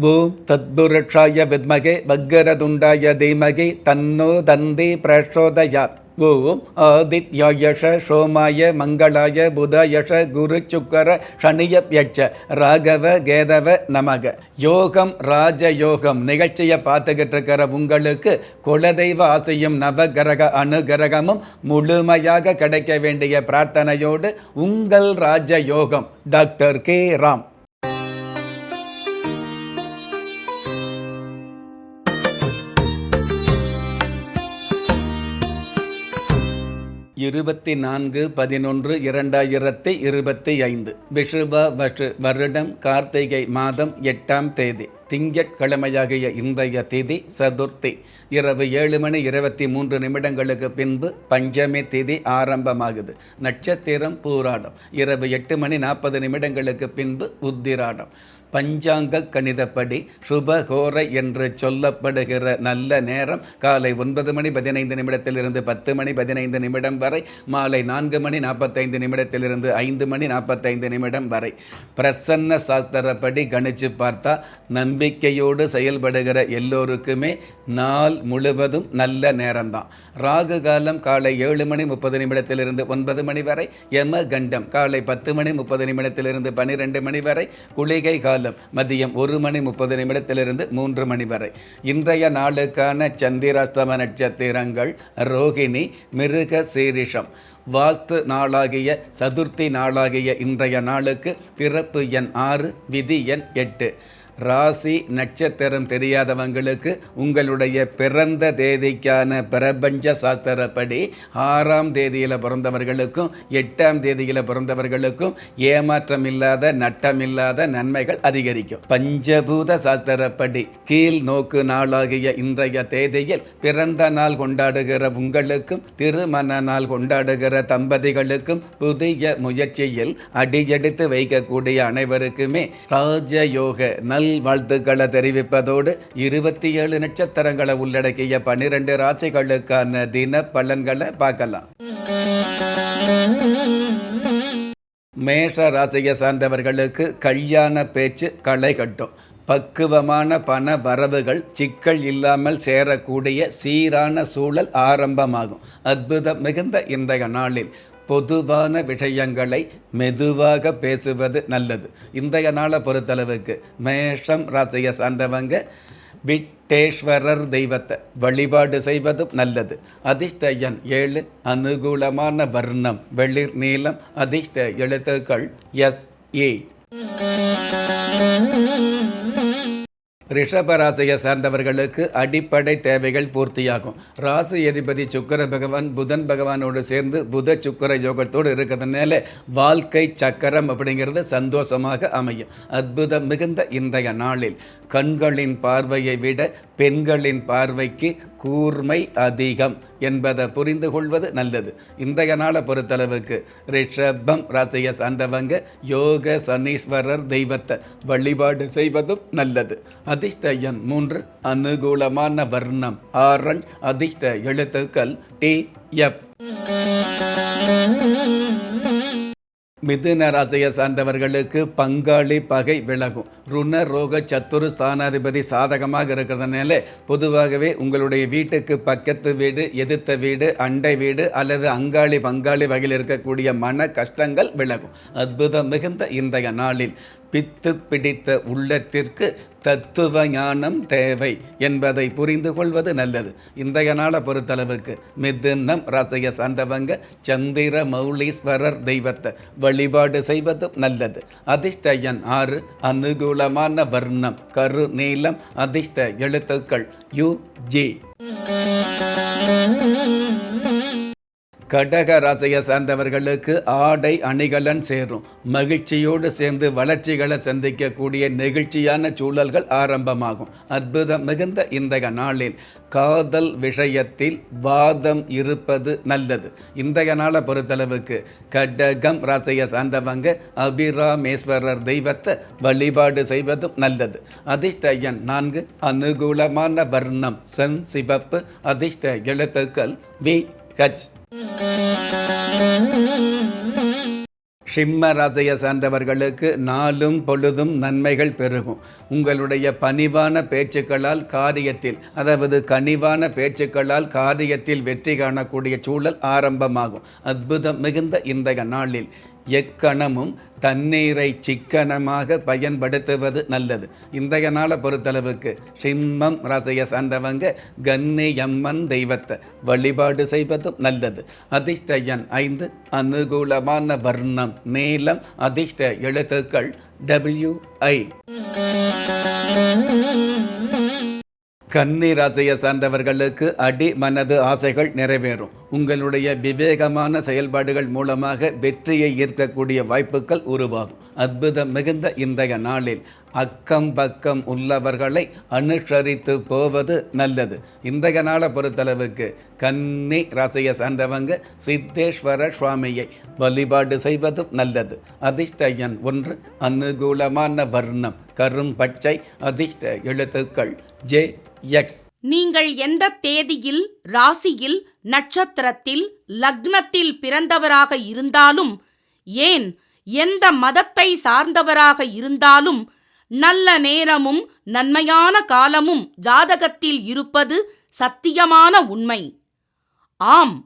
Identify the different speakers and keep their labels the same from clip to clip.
Speaker 1: ஓம் தத்புருஷாய வித்மகே வக்கரதுண்டாய தீமகி தன்னோ தந்தி பிரச்சோதயாத். ஓம் ஆதித்யாயஷ சோமாய மங்களாய புதயஷ குரு சுக்கர சனியப்யட்ச ராகவ கேதவ நமக. யோகம் ராஜயோகம் நிகழ்ச்சியை பார்த்துக்கிட்டு இருக்கிற உங்களுக்கு குலதெய்வ ஆசையும் நவகிரக அனுகிரகமும் முழுமையாக கிடைக்க வேண்டிய பிரார்த்தனையோடு உங்கள் ராஜயோகம் டாக்டர் கே ராம். இருபத்தி 4/11/2025 விஷுவ வருடம் கார்த்திகை மாதம் 8ஆம் தேதி திங்கட்கிழமையாகிய இன்றைய திதி சதுர்த்தி. இரவு 7:23 பின்பு பஞ்சமி திதி ஆரம்பமாகுது. நட்சத்திரம் பூராடம். இரவு 8:40 பின்பு உத்திராடம். பஞ்சாங்க கணிதப்படி சுபகோர என்று சொல்லப்படுகிற நல்ல நேரம் காலை 9:15 10:15 வரை, மாலை 4:45 5:45 வரை. பிரசன்ன சாஸ்திரப்படி கணிச்சு பார்த்தா நம்பிக்கையோடு செயல்படுகிற எல்லோருக்குமே நாள் முழுவதும் நல்ல நேரம்தான். ராகு காலம் காலை 7:30 9 வரை, யம கண்டம் காலை 10:30 12 வரை, குளிகை காலம் மதியம் 1:30 3 வரை. இன்றைய நாளுக்கான சந்திராஷ்டம நட்சத்திரங்கள் ரோகிணி, மிருக சீரிஷம். வாஸ்து நாளாகிய சதுர்த்தி நாளாகிய இன்றைய நாளுக்கு பிறப்பு எண் 6, விதி எண் 8. ராசி நட்சத்திரம் தெரியாதவங்களுக்கு உங்களுடைய பிறந்த தேதிக்கான பிரபஞ்ச சாஸ்திரப்படி 6ஆம் தேதியில் பிறந்தவர்களுக்கும் 8ஆம் தேதியில் பிறந்தவர்களுக்கும் ஏமாற்றம் இல்லாத நட்டமில்லாத நன்மைகள் அதிகரிக்கும். பஞ்சபூத சாஸ்திரப்படி கீழ் நோக்கு நாளாகிய இன்றைய தேதியில் பிறந்த நாள் கொண்டாடுகிற உங்களுக்கும் திருமண நாள் கொண்டாடுகிற தம்பதிகளுக்கும் புதிய முயற்சியில் அடியெடுத்து வைக்கக்கூடிய அனைவருக்குமே ராஜயோக வாழ்த்துக்களை தெரிவிப்பதோடு 27 நட்சத்திரங்களை உள்ளடக்கிய 12 ராசிகளுக்கான தின பலன்களை பார்க்கலாம். மேஷ ராசியை சார்ந்தவர்களுக்கு கல்யாண பேச்சு களை கட்டும். பக்குவமான பண வரவுகள் சிக்கல் இல்லாமல் சேரக்கூடிய சீரான சூழல் ஆரம்பமாகும். அற்புதம் மிகுந்த இன்றைய நாளில் பொதுவான விஷயங்களை மெதுவாக பேசுவது நல்லது. இன்றைய நாளை பொறுத்தளவுக்கு மேஷம் ராசியை சார்ந்தவங்க விட்டேஸ்வரர் தெய்வத்தை வழிபாடு செய்வதும் நல்லது. அதிர்ஷ்ட எண் 7, அனுகூலமான வர்ணம் வெளிர் நீலம், அதிர்ஷ்ட எழுத்துக்கள் SE. ரிஷபராசியை சார்ந்தவர்களுக்கு அடிப்படை தேவைகள் பூர்த்தியாகும். ராசி அதிபதி சுக்கிர பகவான் புதன் பகவானோடு சேர்ந்து புத சுக்கிர யோகத்தோடு இருக்கிறதுனால வாழ்க்கை சக்கரம் அப்படிங்கிறது சந்தோஷமாக அமையும். அற்புதம் மிகுந்த இன்றைய நாளில் கண்களின் பார்வையை விட பெண்களின் பார்வைக்கு கூர்மை அதிகம் என்பதை புரிந்து கொள்வது நல்லது. இன்றைய நாளை பொறுத்தளவுக்கு ரிஷபம் ராசியை சார்ந்தவங்க யோக சனீஸ்வரர் தெய்வத்தை வழிபாடு செய்வதும் நல்லது. அதிர்ஷ்ட எண் 3, அனுகூலமான வர்ணம் ஆரஞ்ச், அதிர்ஷ்ட எழுத்துக்கள் TF. மிதுன ராசியை சார்ந்தவர்களுக்கு பங்காளி பகை விலகும். ருண ரோக சத்துரு ஸ்தானாதிபதி சாதகமாக இருக்கிறதுனால பொதுவாகவே உங்களுடைய வீட்டுக்கு பக்கத்து வீடு, எதிர்த்த வீடு, அண்டை வீடு அல்லது அங்காளி பங்காளி வகையில் இருக்கக்கூடிய மன கஷ்டங்கள் விலகும். அற்புதம் மிகுந்த இன்றைய நாளில் பித்து பிடித்த உள்ளத்திற்கு தத்துவ ஞானம் தேவை என்பதை புரிந்து கொள்வது நல்லது. இன்றைய நாளை பொறுத்தளவுக்கு மிதுனம் ராசியை சார்ந்தவங்க சந்திர மௌலீஸ்வரர் தெய்வத்தை வழிபாடு செய்வதும் நல்லது. அதிர்ஷ்ட எண் 6, அனுகூலமான வர்ணம் கரு நீலம், அதிர்ஷ்ட எழுத்துக்கள் UG. கடக ராசியை சார்ந்தவர்களுக்கு ஆடை அணிகலன் சேரும். மகிழ்ச்சியோடு சேர்ந்து வளர்ச்சிகளை சந்திக்கக்கூடிய நெகிழ்ச்சியான சூழல்கள் ஆரம்பமாகும். அற்புதம் மிகுந்த இன்றைய நாளில் காதல் விஷயத்தில் வாதம் இருப்பது நல்லது. இன்றைய நாளை பொறுத்தளவுக்கு கடகம் ராசியை சார்ந்தவங்க அபிராமேஸ்வரர் தெய்வத்தை வழிபாடு செய்வதும் நல்லது. அதிர்ஷ்ட எண் 4, அனுகூலமான வர்ணம் சென் சிவப்பு, அதிர்ஷ்ட எழுத்துக்கள் VH. சிம்ம ராசியை சார்ந்தவர்களுக்கு நாளும் பொழுதும் நன்மைகள் பெருகும். உங்களுடைய பணிவான பேச்சுக்களால் காரியத்தில், அதாவது கனிவான பேச்சுக்களால் காரியத்தில் வெற்றி காணக்கூடிய சூழல் ஆரம்பமாகும். அற்புதம் மிகுந்த இன்றைய நாளில் எக்கணமும் தண்ணீரை சிக்கனமாக பயன்படுத்துவது நல்லது. இன்றைய நாளை பொறுத்தளவுக்கு சிம்மம் ராசியை சார்ந்தவங்க கன்னியம்மன் தெய்வத்தை வழிபாடு செய்வதும் நல்லது. அதிர்ஷ்ட எண் 5, அனுகூலமான வர்ணம் நீலம், அதிர்ஷ்ட எழுத்துக்கள் WI. கன்னி ராசியை சார்ந்தவர்களுக்கு அடி மனது ஆசைகள் நிறைவேறும். உங்களுடைய விவேகமான செயல்பாடுகள் மூலமாக வெற்றியை ஈர்க்கக்கூடிய வாய்ப்புகள் உருவாகும். அற்புதம் மிகுந்த இன்றைய நாளில் அக்கம் பக்கம் உள்ளவர்களை அனுசரித்து போவது நல்லது. இன்றைய நாளை பொறுத்தளவுக்கு கன்னி ராசியை சார்ந்தவங்க சித்தேஸ்வர சுவாமியை வழிபாடு செய்வதும் நல்லது. அதிர்ஷ்ட எண் 1, அனுகூலமான வர்ணம் கரும் பச்சை, அதிர்ஷ்ட எழுத்துக்கள் JX.
Speaker 2: நீங்கள் எந்த தேதியில், ராசியில், நட்சத்திரத்தில், லக்னத்தில் பிறந்தவராக இருந்தாலும், ஏன் எந்த மதத்தை சார்ந்தவராக இருந்தாலும், நல்ல நேரமும் நன்மையான காலமும் ஜாதகத்தில் இருப்பது சத்தியமான உண்மை. ஆம்,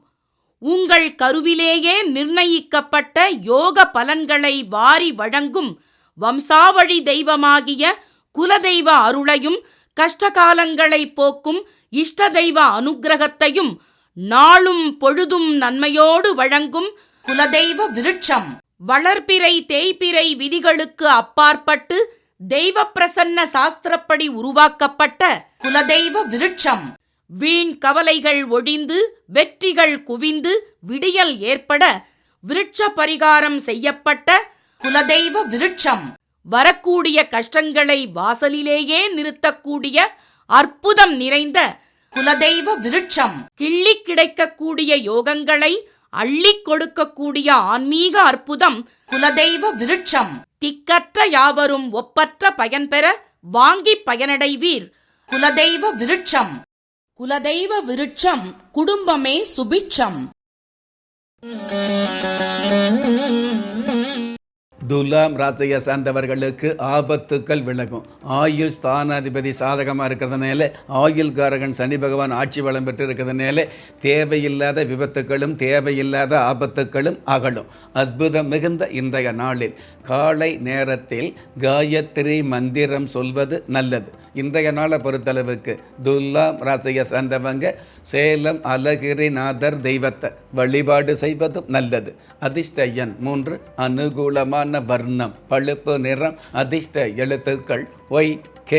Speaker 2: உங்கள் கருவிலேயே நிர்ணயிக்கப்பட்ட யோக பலன்களை வாரி வழங்கும் வம்சாவழி தெய்வமாகிய குலதெய்வ அருளையும் கஷ்டகாலங்களை போக்கும் இஷ்ட தெய்வ அனுக்கிரகத்தையும் நாளும் பொழுதும் நன்மையோடு வழங்கும் குலதெய்வ விருட்சம் வளர்பிறை தேய்பிறை விதிகளுக்கு அப்பாற்பட்டு தெய்வ பிரசன்ன சாஸ்திரப்படி உருவாக்கப்பட்ட குலதெய்வ விருட்சம். வீண் கவலைகள் ஒழிந்து வெற்றிகள் குவிந்து விடியல் ஏற்பட விருட்ச பரிகாரம் செய்யப்பட்ட குலதெய்வ விருட்சம். வரக்கூடிய கஷ்டங்களை வாசலிலேயே நிறுத்தக்கூடிய அற்புதம் நிறைந்த குலதெய்வ விருட்சம். கிள்ளி கிடைக்கக்கூடிய யோகங்களை அள்ளி கொடுக்கக்கூடிய ஆன்மீக அற்புதம் குலதெய்வ விருட்சம். திக்கற்ற யாவரும் ஒப்பற்ற பயன்பெற வாங்கி பயனடைவீர். குலதெய்வ விருட்சம். குலதெய்வ விருட்சம் குடும்பமே சுபிட்சம்.
Speaker 1: துலாம் ராசியை சார்ந்தவர்களுக்கு ஆபத்துக்கள் விலகும். ஆயுள் ஸ்தானாதிபதி சாதகமாக இருக்கிறதுனால, ஆயுள்காரகன் சனி பகவான் ஆட்சி வளம் பெற்று இருக்கிறதுனால தேவையில்லாத விபத்துக்களும் தேவையில்லாத ஆபத்துக்களும் அகலும். அற்புதம் மிகுந்த இன்றைய நாளில் காலை நேரத்தில் காயத்ரி மந்திரம் சொல்வது நல்லது. இன்றைய நாளை பொறுத்தளவுக்கு துலாம் ராசியை சார்ந்தவங்க சேலம் அழகிரிநாதர் தெய்வத்தை வழிபாடு செய்வதும் நல்லது. அதிர்ஷ்ட எண் 3, அனுகூலமான வர்ணம் பழுப்பு நிறம், அதிர்ஷ்ட எழுத்துக்கள் YK.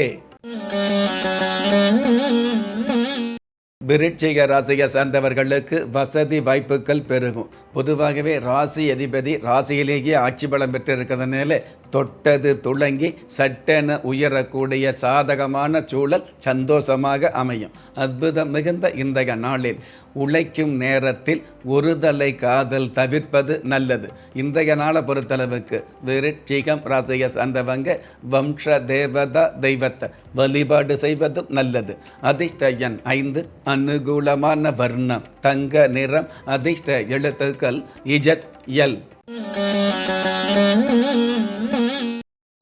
Speaker 1: விருட்சிக ராசியை சார்ந்தவர்களுக்கு வசதி வாய்ப்புகள் பெருகும். பொதுவாகவே ராசி அதிபதி ராசியிலேயே ஆட்சி பலம் பெற்று இருக்கிறதுனால தொட்டது துளங்கி சட்டென உயரக்கூடிய சாதகமான சூழல் சந்தோஷமாக அமையும். அற்புதம் மிகுந்த இன்றைய நாளில் உழைக்கும் நேரத்தில் ஒருதலை காதல் தவிர்ப்பது நல்லது. இன்றைய நாளை பொறுத்தளவுக்கு விருட்சிகம் ராசியை சார்ந்தவங்க வம்ச தேவதா தெய்வத்தை வழிபாடு செய்வதும் நல்லது. அதிர்ஷ்ட எண் 5, அனுகூலமான வர்ணம் தங்க நிறம், அதிர்ஷ்ட எழுத்துக்கள் ZL.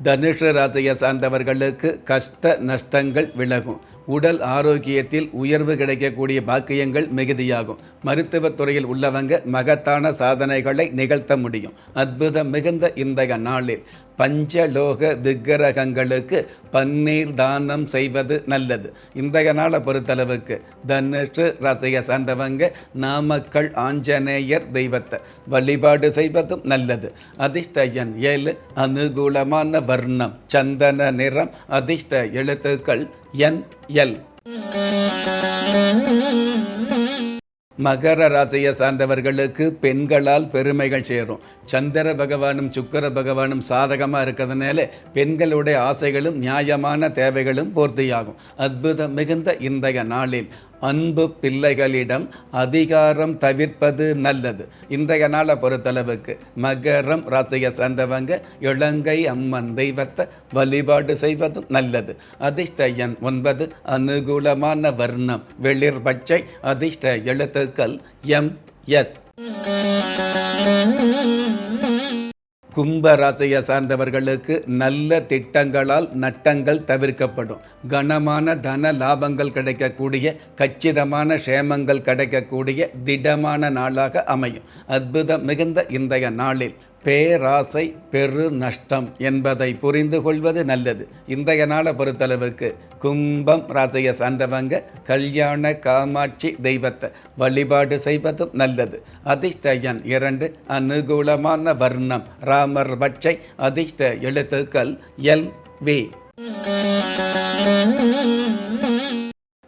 Speaker 1: தனுஷ ராசியை சார்ந்தவர்களுக்கு கஷ்ட நஷ்டங்கள் விலகும். உடல் ஆரோக்கியத்தில் உயர்வு கிடைக்கக்கூடிய பாக்கியங்கள் மிகுதியாகும். மருத்துவத்துறையில் உள்ளவங்க மகத்தான சாதனைகளை நிகழ்த்த முடியும். அற்புதம் மிகுந்த இன்றைய நாளில் பஞ்சலோக விக்கிரகங்களுக்கு பன்னீர் தானம் செய்வது நல்லது. இன்றைய நாளை பொறுத்தளவுக்கு தனுஷ ராசியை சார்ந்தவங்க நாமக்கல் ஆஞ்சநேயர் தெய்வத்தை வழிபாடு செய்வதும் நல்லது. அதிர்ஷ்ட எண் 7, அனுகூலமான வர்ணம் சந்தன நிறம், அதிர்ஷ்ட எழுத்துக்கள் NL. மகர ராசியை சார்ந்தவர்களுக்கு பெண்களால் பெருமைகள் சேரும். சந்திர பகவானும் சுக்கிர பகவானும் சாதகமாக இருக்கிறதுனால பெண்களுடைய ஆசைகளும் நியாயமான தேவைகளும் பூர்த்தியாகும். அற்புதம் மிகுந்த இன்றைய நாளில் அன்பு பிள்ளைகளிடம் அதிகாரம் தவிர்ப்பது நல்லது. இன்றைய நாளை பொறுத்தளவுக்கு மகரம் ராசியை சார்ந்தவங்க இலங்கை அம்மன் தெய்வத்தை வழிபாடு செய்வதும் நல்லது. அதிர்ஷ்ட எண் 9, அனுகூலமான வர்ணம் வெளிர் பச்சை, அதிர்ஷ்ட எழுத்துக்கள் MS. கும்ப ராசியை சார்ந்தவர்களுக்கு நல்ல திட்டங்களால் நட்டங்கள் தவிர்க்கப்படும். கனமான தன லாபங்கள் கிடைக்கக்கூடிய, கச்சிதமான க்ஷேமங்கள் கிடைக்கக்கூடிய திடமான நாளாக அமையும். அற்புதம் மிகுந்த இன்றைய நாளில் பேராசை பெரு நஷ்டம் என்பதை புரிந்து கொள்வது நல்லது. இன்றைய நாளை பொறுத்தளவுக்கு கும்பம் ராசியை சார்ந்தவங்க கல்யாண காமாட்சி தெய்வத்தை வழிபாடு செய்வதும் நல்லது. அதிர்ஷ்ட எண் 2, அனுகூலமான வர்ணம் ராமர் பச்சை, அதிர்ஷ்ட எழுத்துக்கள் LV.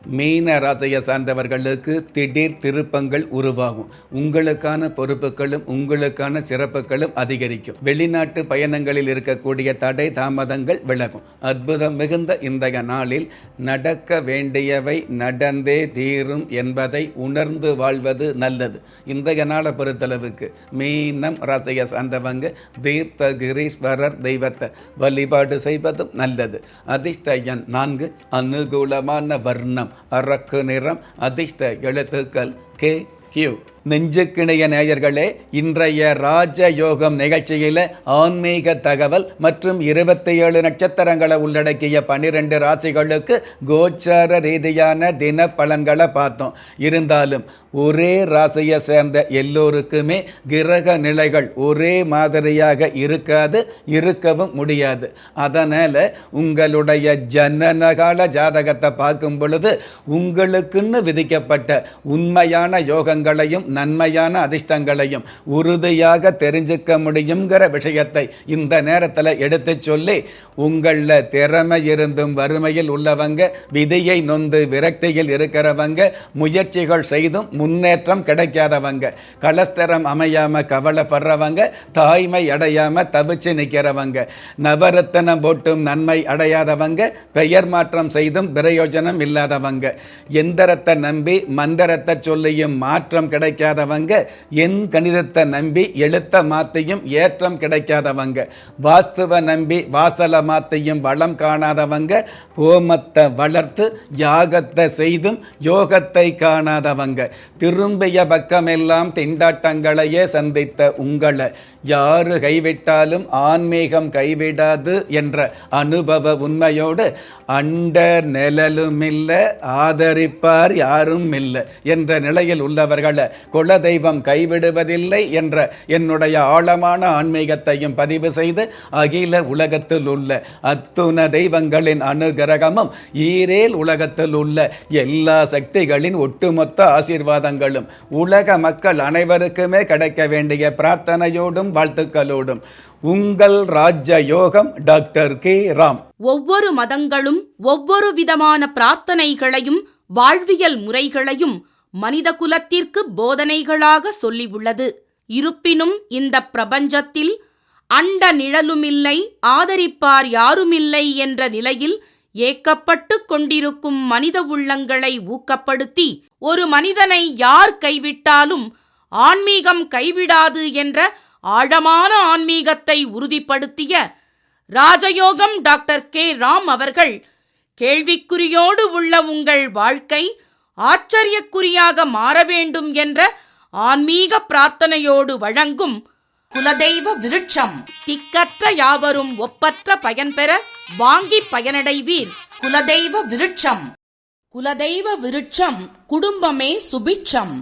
Speaker 1: மீன ராசியை சார்ந்தவர்களுக்கு திடீர் திருப்பங்கள் உருவாகும். உங்களுக்கான பொறுப்புகளும் உங்களுக்கான சிறப்புகளும் அதிகரிக்கும். வெளிநாட்டு பயணங்களில் இருக்கக்கூடிய தடை தாமதங்கள் விலகும். அற்புதம் மிகுந்த இன்றைய நாளில் நடக்க வேண்டியவை நடந்தே தீரும் என்பதை உணர்ந்து வாழ்வது நல்லது. இன்றைய நாளை பொறுத்தளவுக்கு மீனம் ராசியை சார்ந்தவங்க தீர்த்தகிரீஸ்வரர் தெய்வத்தை வழிபாடு செய்வதும் நல்லது. அதிர்ஷ்ட எண் 4, அனுகூலமான வர்ணம் அரக்கு நிறம், அதிர்ஷ்ட எழுத்துக்கள் KQ. நெஞ்சுக்கிணைய நேயர்களே, இன்றைய ராஜயோகம் நிகழ்ச்சியில் ஆன்மீக தகவல் மற்றும் 27 நட்சத்திரங்களை உள்ளடக்கிய 12 ராசிகளுக்கு கோச்சார ரீதியான தின பலன்களை பார்த்தோம். இருந்தாலும் ஒரே ராசியை சேர்ந்த எல்லோருக்குமே கிரக நிலைகள் ஒரே மாதிரியாக இருக்காது, இருக்கவும் முடியாது. அதனால் உங்களுடைய ஜனனகால ஜாதகத்தை பார்க்கும் பொழுது உங்களுக்குன்னு விதிக்கப்பட்ட உண்மையான யோகங்களையும் நன்மையான அதிர்ஷ்டங்களையும் உறுதியாக தெரிஞ்சுக்க முடியுங்கிற விஷயத்தை இந்த நேரத்தில் எடுத்து சொல்லி, உங்களில் திறமை இருந்தும் வறுமையில் உள்ளவங்க, விதியை நொந்து விரக்தியில் இருக்கிறவங்க, முயற்சிகள் செய்தும் முன்னேற்றம் கிடைக்காதவங்க, கலஸ்தரம் அமையாம கவலைப்படுறவங்க, தாய்மை அடையாம தவிச்சு நிற்கிறவங்க, நவரத்தனம் போட்டும் நன்மை அடையாதவங்க, பெயர் மாற்றம் செய்தும் பிரயோஜனம் இல்லாதவங்க, எந்திரத்தை நம்பி மந்திரத்தை சொல்லியும் மாற்றம் கிடைக்காதவங்க, என் கணிதத்தை நம்பி எழுத்த மாத்தையும் ஏற்றம் கிடைக்காதவங்க, வாஸ்துவ நம்பி வாசல மாத்தையும் வளம் காணாதவங்க, ஹோமத்தை வளர்த்து யாகத்தை செய்தும் யோகத்தை காணாதவங்க, திரும்பிய பக்கமெல்லாம் திண்டாட்டங்களையே சந்தித்த உங்களை யாரு கைவிட்டாலும் ஆன்மீகம் கைவிடாது என்ற அனுபவ உண்மையோடு அண்ட நிழலுமில்லை ஆதரிப்பார் யாரும் இல்லை என்ற நிலையில் உள்ளவர்களை குலதெய்வம் கைவிடுவதில்லை என்ற என்னுடைய ஆழமான ஆன்மீகத்தையும் பதிவு செய்து அகில உலகத்தில் உள்ள அத்துண தெய்வங்களின் அனுகிரகமும் ஈரேல் உலகத்தில் உள்ள எல்லா சக்திகளின் ஒட்டுமொத்த ஆசீர்வாதங்களும் உலக மக்கள் அனைவருக்குமே கிடைக்க வேண்டிய பிரார்த்தனையோடும் வாழ்த்துக்களோடும் உங்கள் ராஜ யோகம் டாக்டர் K. ராம்.
Speaker 2: ஒவ்வொரு மதங்களும் ஒவ்வொரு விதமான பிரார்த்தனைகளையும் வாழ்வியல் முறைகளையும் மனித குலத்திற்கு போதனைகளாக சொல்லியுள்ளது. இருப்பினும் இந்த பிரபஞ்சத்தில் அண்ட நிழலுமில்லை ஆதரிப்பார் யாருமில்லை என்ற நிலையில் ஏக்கப்பட்டு கொண்டிருக்கும் மனித உள்ளங்களை ஊக்கப்படுத்தி, ஒரு மனிதனை யார் கைவிட்டாலும் ஆன்மீகம் கைவிடாது என்ற ஆழமான ஆன்மீகத்தை உறுதிப்படுத்திய ராஜயோகம் டாக்டர் K. ராம் அவர்கள், கேள்விக்குறியோடு உள்ள உங்கள் வாழ்க்கை ஆச்சரியக்குறியாக மாற வேண்டும் என்ற ஆன்மீக பிரார்த்தனையோடு வழங்கும் குலதெய்வ விருட்சம். திக்கற்ற யாவரும் ஒப்பற்ற பயன்பெற வாங்கி பயனடைவீர். குலதெய்வ விருட்சம். குலதெய்வ விருட்சம் குடும்பமே சுபிட்சம்.